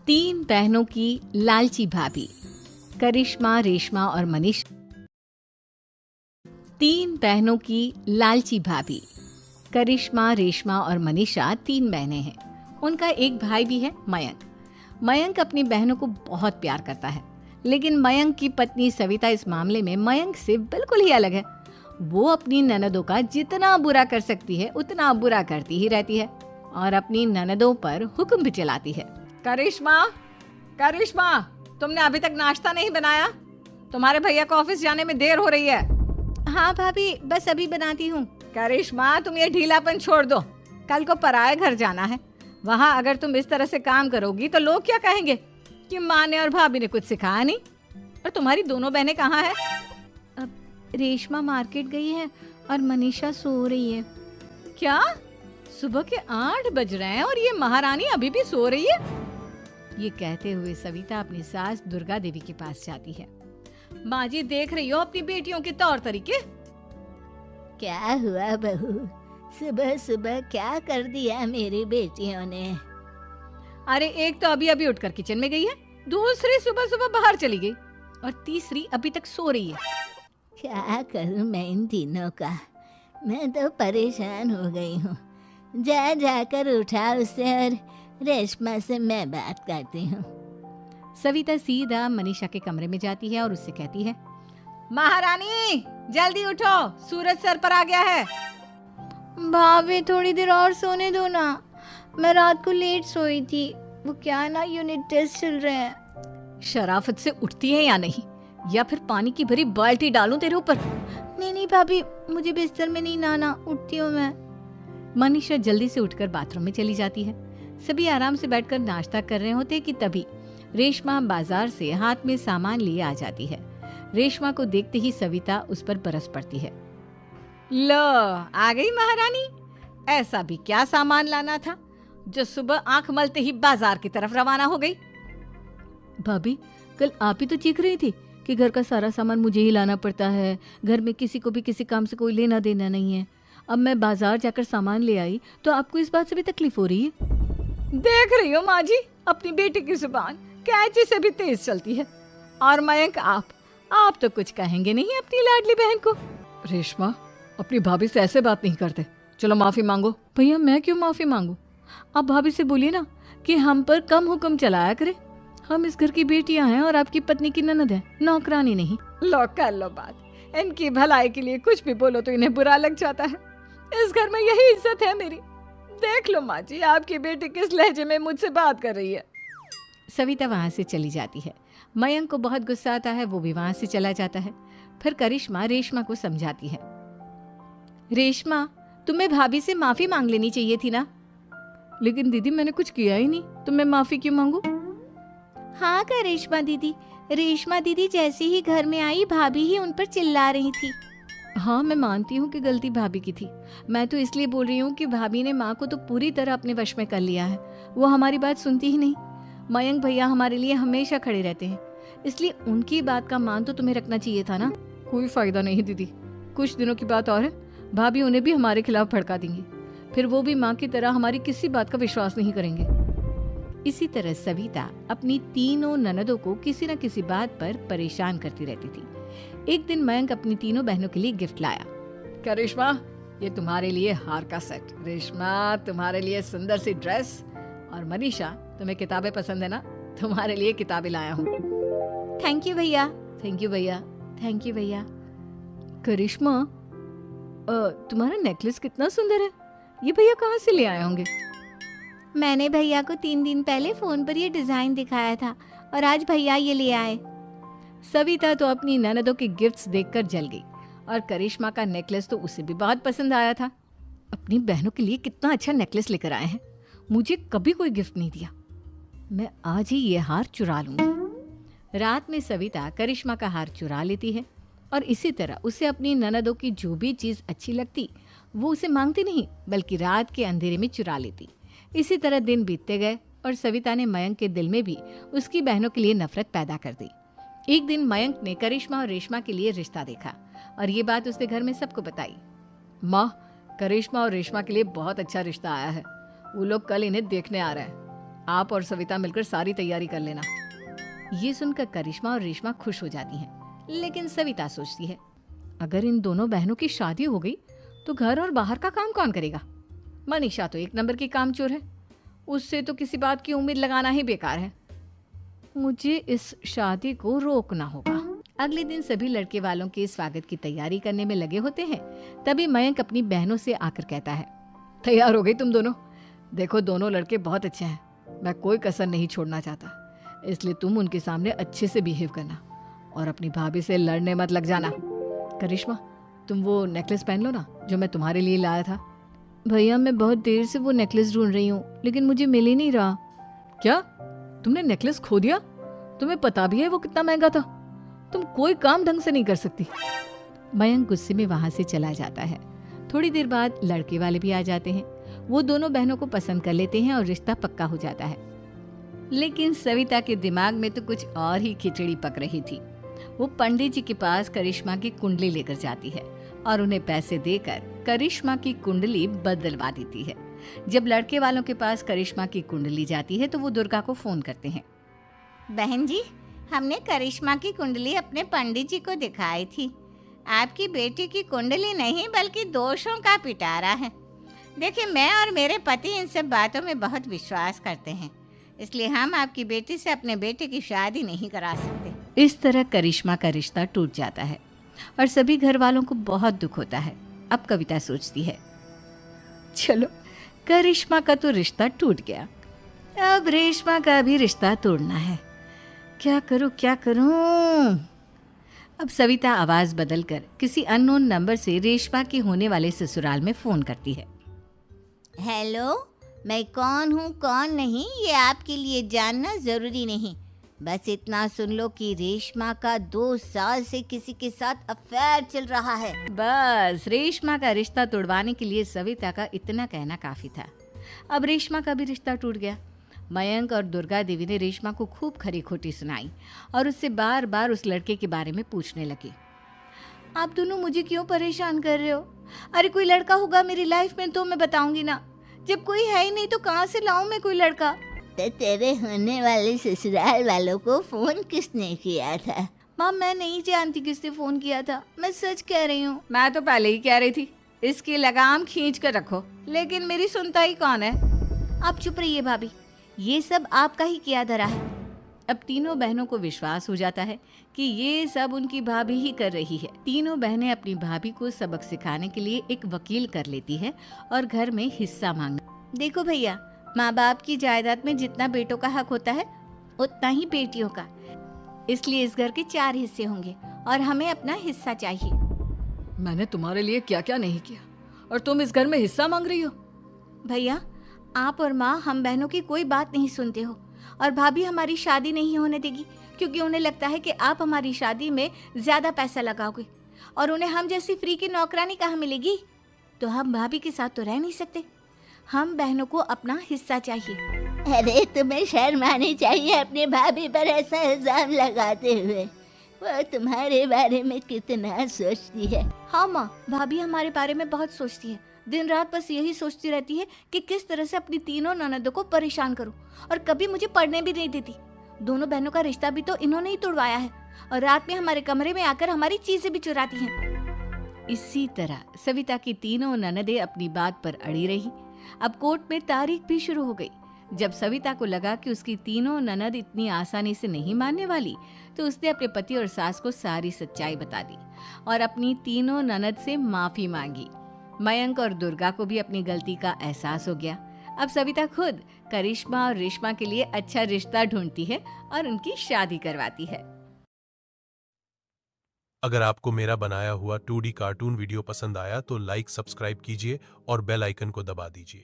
तीन बहनों की लालची भाभी करिश्मा, रेशमा और मनीषा। तीन बहनों की लालची भाभी करिश्मा, रेशमा और मनीषा तीन बहनें हैं। उनका एक भाई भी है, मयंक। मयंक अपनी बहनों को बहुत प्यार करता है, लेकिन मयंक की पत्नी सविता इस मामले में मयंक से बिल्कुल ही अलग है। वो अपनी ननदों का जितना बुरा कर सकती है उतना बुरा करती ही रहती है और अपनी ननदों पर हुक्म भी चलाती है। करिश्मा, करिश्मा, तुमने अभी तक नाश्ता नहीं बनाया? तुम्हारे भैया को ऑफिस जाने में देर हो रही है। हाँ भाभी, बस अभी बनाती हूँ। करिश्मा, तुम ये ढीलापन छोड़ दो। कल को पराये घर जाना है। वहाँ अगर तुम इस तरह से काम करोगी तो लोग क्या कहेंगे कि माँ ने और भाभी ने कुछ सिखाया नहीं। और तुम्हारी दोनों बहनें कहाँ हैं? अब रेशमा मार्केट गई है और मनीषा सो रही है। क्या? सुबह के 8 बज रहे हैं और ये महारानी अभी भी सो रही है? ये कहते हुए सविता अपनी सास दुर्गा देवी के पास जाती है। माँ जी, देख रही हो अपनी बेटियों के तौर तरीके? क्या हुआ बहू, सुबह सुबह क्या कर दिया मेरी बेटियों ने? अरे एक तो अभी अभी उठकर किचन में गई है, दूसरी सुबह सुबह बाहर चली गई और तीसरी अभी तक सो रही है। क्या करूं मैं इन तीनों का? मैं तो परेशान हो गई हूँ। जा जाकर उठा उसे और रेशमा से मैं बात करती हूँ। सविता सीधा मनीषा के कमरे में जाती है और उससे कहती है, महारानी जल्दी उठो, सूरज सर पर आ गया है। भाभी थोड़ी देर और सोने दो ना, मैं रात को लेट सोई थी। वो क्या ना, यूनिट टेस्ट चल रहे हैं। शराफत से उठती है या नहीं, या फिर पानी की भरी बाल्टी डालूं तेरे ऊपर? नहीं भाभी, मुझे बिस्तर में नहीं नहाना, उठती हूँ मैं। मनीषा जल्दी से उठकर बाथरूम में चली जाती है। सभी आराम से बैठकर नाश्ता कर रहे होते कि तभी रेशमा बाजार से हाथ में सामान लिए आ जाती है। रेशमा को देखते ही सविता उस पर बरस पड़ती है। लो, आ गई महारानी। ऐसा भी क्या सामान लाना था जो सुबह आंख मलते ही बाजार की तरफ रवाना हो गई? भाभी, कल आप ही तो चीख रही थी कि घर का सारा सामान मुझे ही लाना पड़ता है, घर में किसी को भी किसी काम से कोई लेना देना नहीं है। अब मैं बाजार जाकर सामान ले आई तो आपको इस बात से भी तकलीफ हो रही है? देख रही हो माँ जी, अपनी बेटी की जुबान कैंची से भी तेज चलती है। और मयंक, आप तो कुछ कहेंगे नहीं अपनी लाडली बहन को? रेशमा, अपनी भाभी से ऐसे बात नहीं करते। चलो माफी मांगो। भैया, मैं क्यों माफी मांगू? आप भाभी से बोलिए ना कि हम पर कम हुक्म चलाया करे। हम इस घर की बेटियां हैं और आपकी पत्नी की ननद है, नौकरानी नहीं। लो कर लो बात। इनकी भलाई के लिए कुछ भी बोलो तो इन्हें बुरा लग जाता है। इस घर में यही इज्जत है मेरी। देख लो माँ जी, आपकी बेटी किस लहजे में मुझसे बात कर रही है। सविता वहां से चली जाती है। मयंक को बहुत गुस्सा आता है, वो भी वहां से चला जाता है। फिर करिश्मा रेशमा को समझाती है, रेशमा, तुम्हें भाभी से माफी मांग लेनी चाहिए थी ना। लेकिन दीदी, मैंने कुछ किया ही नहीं, तो मैं माफी क्यों मांगू? हाँ करिश्मा दीदी, रेशमा दीदी जैसे ही घर में आई भाभी ही उन पर चिल्ला रही थी। हाँ, मैं मानती हूँ कि गलती भाभी की थी। मैं तो इसलिए बोल रही हूँ कि भाभी ने माँ को तो पूरी तरह अपने वश में कर लिया है। वो हमारी बात सुनती ही नहीं। मयंक भैया हमारे लिए हमेशा खड़े रहते हैं, इसलिए उनकी बात का मान तो तुम्हें रखना चाहिए था ना। कोई फायदा नहीं दीदी, कुछ दिनों की बात और है, भाभी उन्हें भी हमारे खिलाफ भड़का देंगी। फिर वो भी माँ की तरह हमारी किसी बात का विश्वास नहीं करेंगे। इसी तरह सविता अपनी तीनों ननदों को किसी न किसी बात पर परेशान करती रहती थी। एक दिन मयंक अपनी तीनों बहनों के लिए गिफ्ट लाया। करिश्मा, ये तुम्हारे लिए हार का सेट। रेशमा, तुम्हारे लिए सुंदर सी ड्रेस। और मनीषा, तुम्हें किताबें पसंद है ना, तुम्हारे लिए किताबें लाया हूँ। थैंक यू भैया। थैंक यू भैया। थैंक यू भैया। करिश्मा, तुम्हारा नेकलेस कितना सुंदर है, ये भैया कहाँ से ले आए होंगे? मैंने भैया को 3 दिन पहले फोन पर ये डिजाइन दिखाया था और आज भैया ये ले आए। सविता तो अपनी ननदों के गिफ्ट्स देखकर जल गई और करिश्मा का नेकलेस तो उसे भी बहुत पसंद आया था। अपनी बहनों के लिए कितना अच्छा नेकलेस लेकर आए हैं, मुझे कभी कोई गिफ्ट नहीं दिया। मैं आज ही ये हार चुरा लूंगी। रात में सविता करिश्मा का हार चुरा लेती है और इसी तरह उसे अपनी ननदों की जो भी चीज़ अच्छी लगती वो उसे मांगती नहीं, बल्कि रात के अंधेरे में चुरा लेती। इसी तरह दिन बीतते गए और सविता ने मयंक के दिल में भी उसकी बहनों के लिए नफरत पैदा कर दी। एक दिन मयंक ने करिश्मा और रेशमा के लिए रिश्ता देखा और ये बात उसने घर में सबको बताई। माँ, करिश्मा और रेशमा के लिए बहुत अच्छा रिश्ता आया है, वो लोग कल इन्हें देखने आ रहे हैं। आप और सविता मिलकर सारी तैयारी कर लेना। ये सुनकर करिश्मा और रेशमा खुश हो जाती हैं, लेकिन सविता सोचती है अगर इन दोनों बहनों की शादी हो गई तो घर और बाहर का काम कौन करेगा। मनीषा तो एक नंबर की कामचोर है, उससे तो किसी बात की उम्मीद लगाना ही बेकार है। मुझे इस शादी को रोकना होगा। अगले दिन सभी लड़के वालों के स्वागत की तैयारी करने में लगे होते हैं। तभी मयंक अपनी बहनों से आकर कहता है, तैयार हो गई तुम दोनों? देखो दोनों लड़के बहुत अच्छे हैं, मैं कोई कसर नहीं छोड़ना चाहता, इसलिए तुम उनके सामने अच्छे से बिहेव करना और अपनी भाभी से लड़ने मत लग जाना। करिश्मा, तुम वो नेकलेस पहन लो ना जो मैं तुम्हारे लिए लाया था। भैया मैं बहुत देर से वो नेकलेस ढूंढ रही हूँ, लेकिन मुझे मिल ही नहीं रहा। क्या तुमने नेकलेस खो दिया? तुम्हें पता भी है वो कितना महंगा था? तुम कोई काम ढंग से नहीं कर सकती। मयंक गुस्से में वहां से चला जाता है। थोड़ी देर बाद लड़के वाले भी आ जाते हैं। वो दोनों बहनों को पसंद कर लेते हैं और रिश्ता पक्का हो जाता है। लेकिन सविता के दिमाग में तो कुछ और ही खिचड़ी पक रही थी। वो पंडित जी के पास करिश्मा की कुंडली लेकर जाती है और उन्हें पैसे देकर करिश्मा की कुंडली बदलवा देती है। जब लड़के वालों के पास करिश्मा की कुंडली जाती है तो वो दुर्गा को फोन करते हैं। बहन जी, हमने करिश्मा की कुंडली अपने पंडित जी को दिखाई थी। आपकी बेटी की कुंडली नहीं बल्कि दोषों का पिटारा है। देखिए, मैं और मेरे पति इन सब बातों में बहुत विश्वास करते हैं, इसलिए हम आपकी बेटी से अपने बेटे की शादी नहीं करा सकते। इस तरह करिश्मा का रिश्ता टूट जाता है और सभी घर वालों को बहुत दुख होता है। अब कविता सोचती है, चलो करिश्मा का तो रिश्ता टूट गया, अब रेशमा का भी रिश्ता तोड़ना है। क्या करूं? अब सविता आवाज बदलकर किसी अननोन नंबर से रेशमा के होने वाले ससुराल में फोन करती है। हेलो, मैं कौन हूँ कौन नहीं ये आपके लिए जानना ज़रूरी नहीं, बस इतना सुन लो कि रेशमा का 2 साल से किसी के साथ अफेयर चल रहा है। बस रेशमा का रिश्ता तोड़वाने के लिए सविता का इतना कहना काफी था। अब रेशमा का भी रिश्ता टूट गया। मयंक और दुर्गा देवी ने रेशमा को खूब खरी खोटी सुनाई और उससे बार बार उस लड़के के बारे में पूछने लगी। आप दोनों मुझे क्यों परेशान कर रहे हो? अरे कोई लड़का होगा मेरी लाइफ में तो मैं बताऊंगी ना, जब कोई है ही नहीं तो कहाँ से लाऊं मैं कोई लड़का? तो तेरे होने वाले ससुराल वालों को फोन किसने किया था? माँ, मैं नहीं जानती किसने फोन किया था, मैं सच कह रही हूँ। मैं तो पहले ही कह रही थी इसकी लगाम खींच कर रखो, लेकिन मेरी सुनता ही कौन है। आप चुप रहिए भाभी, ये सब आपका ही किया धरा है। अब तीनों बहनों को विश्वास हो जाता है कि ये सब उनकी भाभी ही कर रही है। तीनों बहनें अपनी भाभी को सबक सिखाने के लिए एक वकील कर लेती है और घर में हिस्सा मांगना। देखो भैया, माँ बाप की जायदाद में जितना बेटों का हक होता है उतना ही बेटियों का, इसलिए इस घर के 4 हिस्से होंगे और हमें अपना हिस्सा चाहिए। मैंने तुम्हारे लिए क्या क्या नहीं किया और तुम इस घर में हिस्सा मांग रही हो? भैया, आप और माँ हम बहनों की कोई बात नहीं सुनते हो और भाभी हमारी शादी नहीं होने देगी क्योंकि उन्हें लगता है कि आप हमारी शादी में ज्यादा पैसा लगाओगे और उन्हें हम जैसी फ्री की नौकरानी कहाँ मिलेगी। तो हम भाभी के साथ तो रह नहीं सकते, हम बहनों को अपना हिस्सा चाहिए। अरे तुम्हें शर्म आनी चाहिए अपने भाभी पर ऐसा इल्जाम लगाते हुए। वो तुम्हारे बारे में कितना सोचती है। हाँ माँ, भाभी हमारे बारे में बहुत सोचती है, दिन रात बस यही सोचती रहती है कि किस तरह से अपनी तीनों ननदों को परेशान करूं और कभी मुझे पढ़ने भी नहीं देती। दोनों बहनों का रिश्ता भी तो इन्होंने ही तोड़वाया है और रात में हमारे कमरे में आकर हमारी चीजें भी चुराती हैं। इसी तरह सविता की तीनों ननदें अपनी बात पर अड़ी रही। अब कोर्ट में तारीख भी शुरू हो गई। जब सविता को लगा कि उसकी तीनों ननद इतनी आसानी से नहीं मानने वाली, तो उसने अपने पति और सास को सारी सच्चाई बता दी और अपनी तीनों ननद से माफी मांगी। मयंक और दुर्गा को भी अपनी गलती का एहसास हो गया। अब सविता खुद करिश्मा और रेशमा के लिए अच्छा रिश्ता ढूंढती है और उनकी शादी करवाती है। अगर आपको मेरा बनाया हुआ 2D कार्टून वीडियो पसंद आया तो लाइक, सब्सक्राइब कीजिए और बेल आइकन को दबा दीजिए।